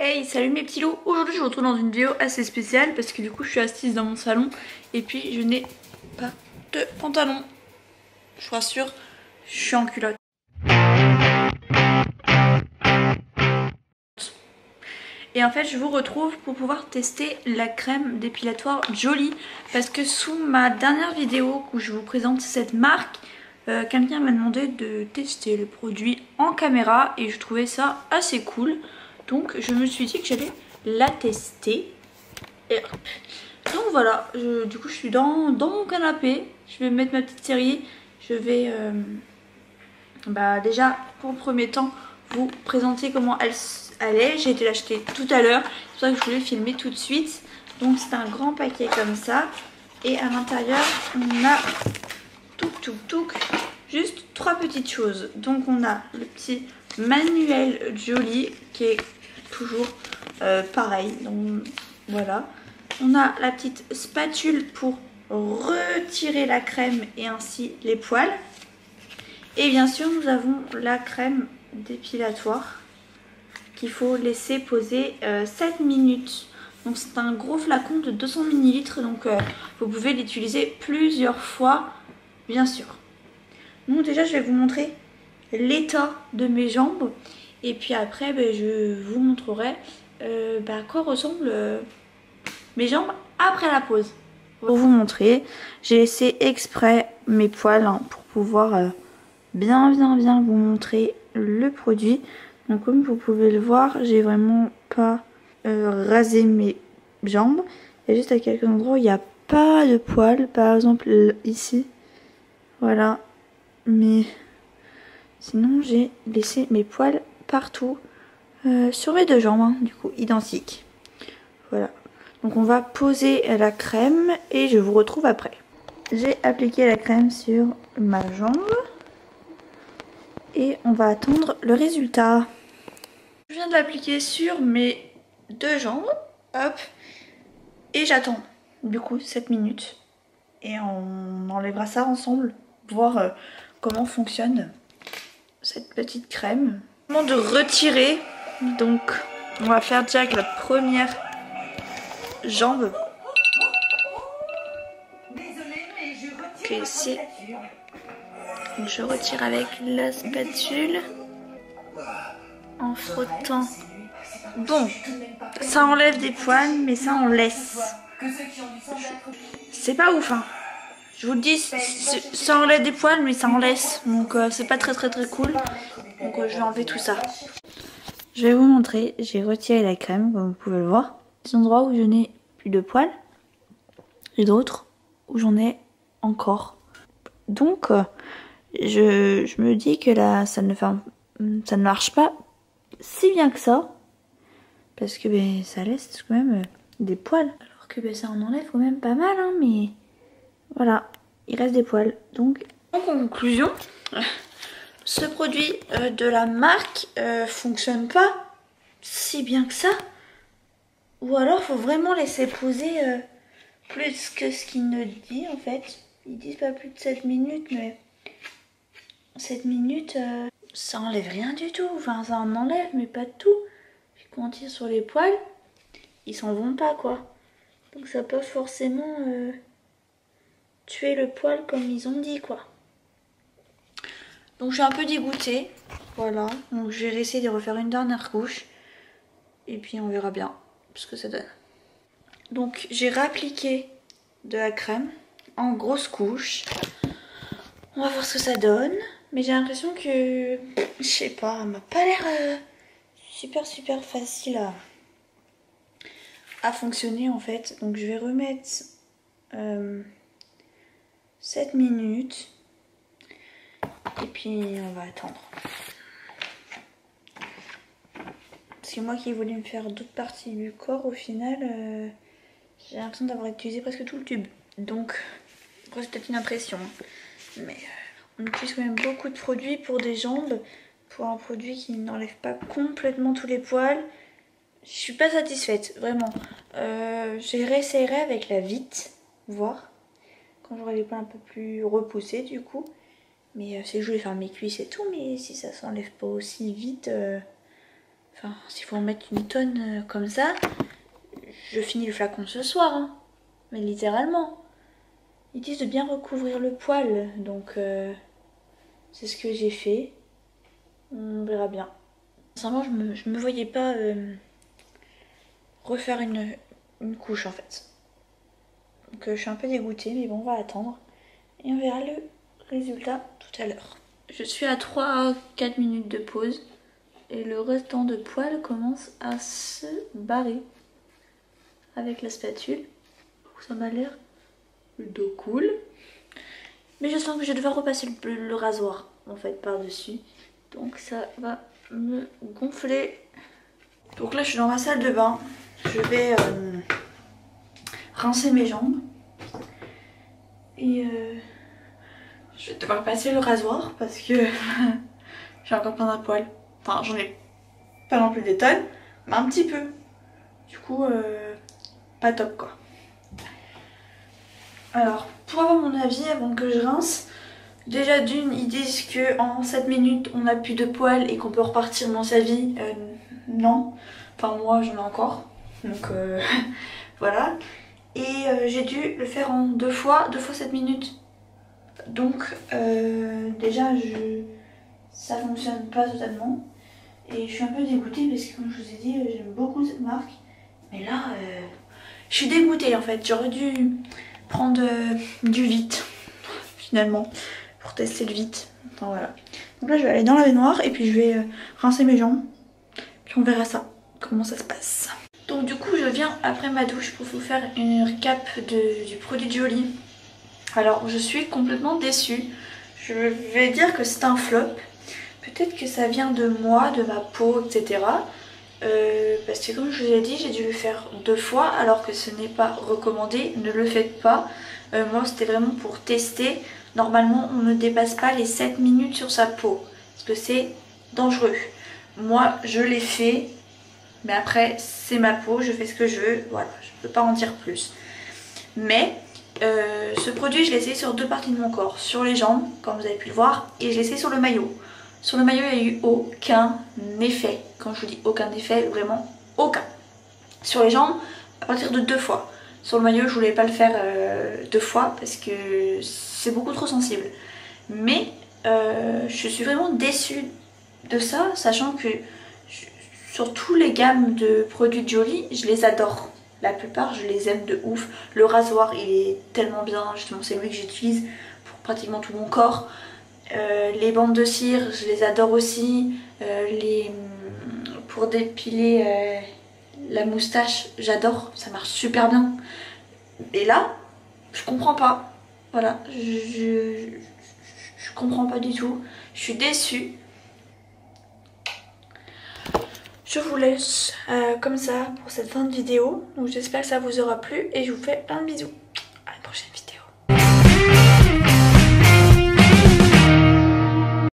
Hey, salut mes petits loups. Aujourd'hui je vous retrouve dans une vidéo assez spéciale parce que du coup je suis assise dans mon salon et puis je n'ai pas de pantalon. Je vous rassure, je suis en culotte. Et en fait je vous retrouve pour pouvoir tester la crème dépilatoire Jolie. Parce que sous ma dernière vidéo où je vous présente cette marque, quelqu'un m'a demandé de tester le produit en caméra et je trouvais ça assez cool. Donc je me suis dit que j'allais la tester. Et donc voilà, du coup je suis dans mon canapé. Je vais mettre ma petite série. Je vais déjà pour le premier temps vous présenter comment elle est. J'ai été l'acheter tout à l'heure. C'est pour ça que je voulais filmer tout de suite. Donc c'est un grand paquet comme ça. Et à l'intérieur on a juste 3 petites choses. Donc on a le petit manuel Jolie qui est toujours pareil. Donc voilà. On a la petite spatule pour retirer la crème et ainsi les poils. Et bien sûr nous avons la crème dépilatoire qu'il faut laisser poser 7 minutes. Donc c'est un gros flacon de 200 ml. Donc vous pouvez l'utiliser plusieurs fois bien sûr. Donc déjà je vais vous montrer l'état de mes jambes. Et puis après je vous montrerai à quoi ressemblent mes jambes après la pause. Pour vous montrer, j'ai laissé exprès mes poils pour pouvoir bien vous montrer le produit. Donc comme vous pouvez le voir, j'ai vraiment pas rasé mes jambes. Il y a juste à quelques endroits où il n'y a pas de poils. Par exemple ici. Voilà. Mais sinon j'ai laissé mes poils partout. Sur mes deux jambes, hein, du coup identiques. Voilà. Donc on va poser la crème et je vous retrouve après. J'ai appliqué la crème sur ma jambe. Et on va attendre le résultat. Je viens de l'appliquer sur mes deux jambes. Hop. Et j'attends du coup 7 minutes. Et on enlèvera ça ensemble. Voir comment fonctionne cette petite crème. Moment de retirer. Donc on va faire déjà avec la première jambe. Ok, ici. Donc je retire avec la spatule. En frottant. Bon, ça enlève des poils, mais ça en laisse. C'est pas ouf, hein. Je vous le dis, ça enlève des poils, mais ça en laisse. Donc c'est pas très cool. Donc je vais enlever tout ça. Je vais vous montrer, j'ai retiré la crème, comme vous pouvez le voir. Des endroits où je n'ai plus de poils. Et d'autres où j'en ai encore. Donc je me dis que là, ça ne marche pas si bien que ça. Parce que ça laisse quand même des poils. Alors que ça en enlève quand même pas mal, hein, mais voilà, il reste des poils. Donc en conclusion, ce produit de la marque fonctionne pas si bien que ça. Ou alors faut vraiment laisser poser plus que ce qu'il ne dit en fait. Ils disent pas plus de 7 minutes, mais 7 minutes, ça enlève rien du tout. Enfin ça en enlève, mais pas de tout. Puis quand on tire sur les poils, ils s'en vont pas quoi. Donc ça peut forcément tuer le poil comme ils ont dit quoi. Donc je suis un peu dégoûtée. Voilà. Donc je vais essayer de refaire une dernière couche. Et puis on verra bien ce que ça donne. Donc j'ai réappliqué de la crème en grosse couche. On va voir ce que ça donne. Mais j'ai l'impression que, je sais pas, elle m'a pas l'air super facile à fonctionner en fait. Donc je vais remettre 7 minutes. Et puis on va attendre. C'est moi qui voulais me faire d'autres parties du corps. Au final, j'ai l'impression d'avoir utilisé presque tout le tube. Donc, après c'est peut-être une impression. Mais on utilise quand même beaucoup de produits pour des jambes. Pour un produit qui n'enlève pas complètement tous les poils. Je suis pas satisfaite, vraiment. Je réessayerai avec la Vite, voir. Quand j'aurai les poils un peu plus repoussés du coup. Mais c'est que je voulais faire mes cuisses et tout. Mais si ça s'enlève pas aussi vite, Enfin, s'il faut en mettre une tonne comme ça, je finis le flacon ce soir. Hein. Mais littéralement. Ils disent de bien recouvrir le poil. Donc, c'est ce que j'ai fait. On verra bien. Sincèrement, je me voyais pas refaire une couche en fait. Donc, je suis un peu dégoûtée. Mais bon, on va attendre. Et on verra le résultat tout à l'heure. Je suis à 3-4 minutes de pause. Et le restant de poil commence à se barrer avec la spatule. Ça m'a l'air plutôt cool. Mais je sens que je vais devoir repasser le rasoir en fait par-dessus. Donc ça va me gonfler. Donc là je suis dans ma salle de bain. Je vais rincer mes jambes. Et je vais devoir passer le rasoir parce que j'ai encore plein de poils. Enfin, j'en ai pas non plus des tonnes, mais un petit peu. Du coup, pas top quoi. Alors, pour avoir mon avis avant que je rince, déjà d'une, ils disent que en 7 minutes on n'a plus de poils et qu'on peut repartir dans sa vie. Non. Enfin, moi j'en ai encore. Donc, voilà. Et j'ai dû le faire en 2 fois 7 minutes. Donc, déjà, ça fonctionne pas totalement. Et je suis un peu dégoûtée parce que comme je vous ai dit, j'aime beaucoup cette marque. Mais là, je suis dégoûtée en fait. J'aurais dû prendre du Vite finalement pour tester le Vite. Enfin voilà. Donc là je vais aller dans la baignoire et puis je vais rincer mes jambes. Puis on verra ça, comment ça se passe. Donc du coup je viens après ma douche pour vous faire une récap du produit Jolie. Alors je suis complètement déçue. Je vais dire que c'est un flop. Peut-être que ça vient de moi, de ma peau, etc. Parce que comme je vous ai dit, j'ai dû le faire 2 fois alors que ce n'est pas recommandé. Ne le faites pas. Moi c'était vraiment pour tester. Normalement on ne dépasse pas les 7 minutes sur sa peau. Parce que c'est dangereux. Moi je l'ai fait. Mais après c'est ma peau, je fais ce que je veux. Voilà, je ne peux pas en dire plus. Mais ce produit je l'ai essayé sur 2 parties de mon corps. Sur les jambes, comme vous avez pu le voir. Et je l'ai essayé sur le maillot. Sur le maillot, il n'y a eu aucun effet. Quand je vous dis aucun effet, vraiment aucun. Sur les jambes, à partir de 2 fois. Sur le maillot, je voulais pas le faire 2 fois parce que c'est beaucoup trop sensible. Mais je suis vraiment déçue de ça, sachant que sur toutes les gammes de produits Jolie, je les adore. La plupart, je les aime de ouf. Le rasoir, il est tellement bien. Justement, c'est lui que j'utilise pour pratiquement tout mon corps. Les bandes de cire, je les adore aussi. Pour dépiler la moustache, j'adore, ça marche super bien. Et là, je comprends pas. Voilà, je comprends pas du tout. Je suis déçue. Je vous laisse comme ça pour cette fin de vidéo. Donc j'espère que ça vous aura plu et je vous fais plein de bisous.